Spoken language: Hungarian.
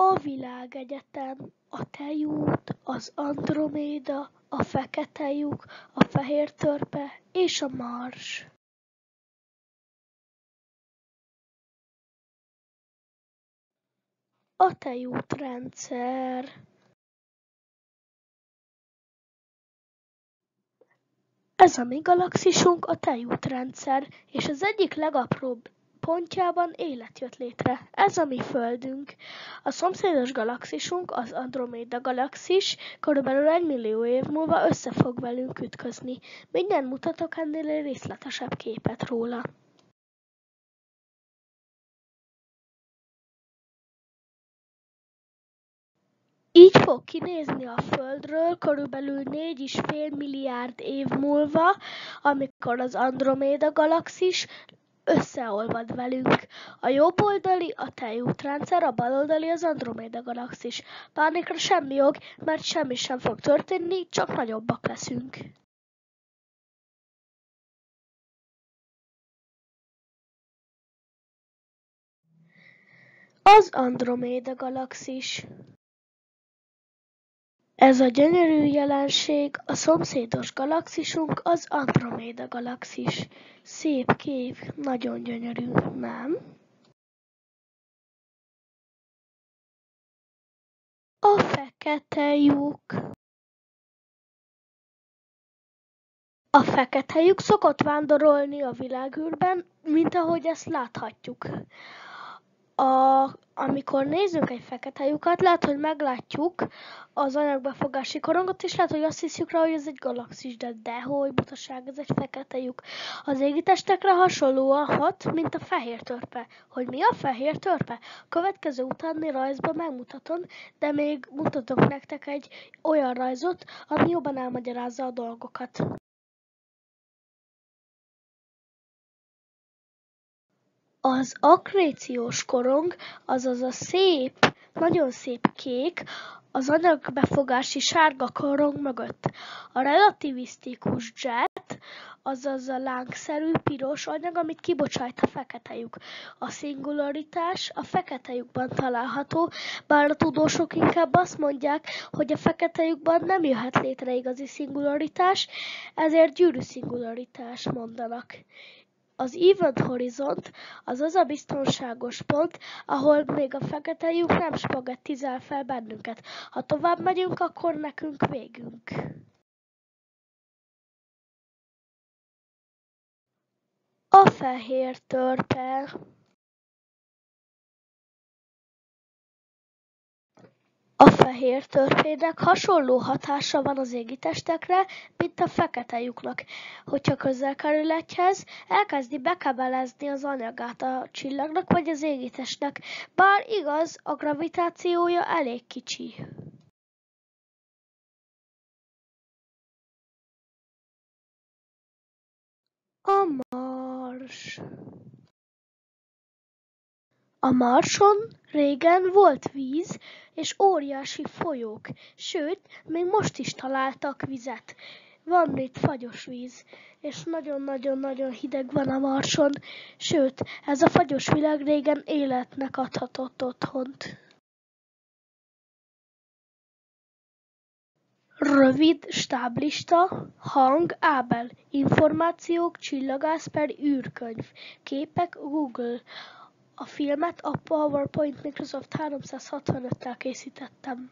A világegyetem, a tejút, az Androméda, a fekete lyuk, a fehér törpe és a Mars. A tejútrendszer. Ez a mi galaxisunk a tejútrendszer, és az egyik legapróbb pontjában élet jött létre. Ez a mi Földünk. A szomszédos galaxisunk, az Androméda galaxis, körülbelül 1 millió év múlva össze fog velünk ütközni. Mindjárt mutatok ennél részletesebb képet róla. Így fog kinézni a Földről körülbelül 4,5 milliárd év múlva, amikor az Androméda galaxis összeolvad velünk. A jobb oldali a tejútrendszer, a bal oldali az Androméda galaxis. Pánikra semmi ok, mert semmi sem fog történni, csak nagyobbak leszünk. Az Androméda galaxis. Ez a gyönyörű jelenség a szomszédos galaxisunk, az Androméda galaxis. Szép kép, nagyon gyönyörű, nem? A fekete lyuk. A fekete lyuk szokott vándorolni a világűrben, mint ahogy ezt láthatjuk. Amikor nézzünk egy fekete lyukat, lehet, hogy meglátjuk az anyagbefogási korongot, és lehet, hogy azt hiszük rá, hogy ez egy galaxis, de dehogy butaság, ez egy fekete lyuk. Az égitestekre hasonlóan hat, mint a fehér törpe. Hogy mi a fehér törpe? Következő utáni rajzban megmutatom, de még mutatok nektek egy olyan rajzot, ami jobban elmagyarázza a dolgokat. Az akkréciós korong, azaz a szép, nagyon szép kék, az anyagbefogási sárga korong mögött. A relativisztikus jet, azaz a lángszerű piros anyag, amit kibocsát a fekete lyuk. A szingularitás a fekete lyukban található, bár a tudósok inkább azt mondják, hogy a fekete lyukban nem jöhet létre igazi szingularitás, ezért gyűrű szingularitás mondanak. Az Event Horizont az a biztonságos pont, ahol még a fekete lyuk nem spagettizel fel bennünket. Ha tovább megyünk, akkor nekünk végünk. A fehér törpe. A fehér törpének hasonló hatása van az égitestekre, mint a fekete lyuknak. Hogyha közel kerül egyhez, elkezdi bekebelezni az anyagát a csillagnak vagy az égitestnek, bár igaz, a gravitációja elég kicsi. A Mars. A Marson régen volt víz és óriási folyók, sőt, még most is találtak vizet. Van itt fagyos víz, és nagyon-nagyon-nagyon hideg van a Marson, sőt, ez a fagyos világ régen életnek adhatott otthont. Rövid stáblista, hang Ábel, információk Csillagász per űrkönyv, képek Google. A filmet a PowerPoint Microsoft 365-tel készítettem.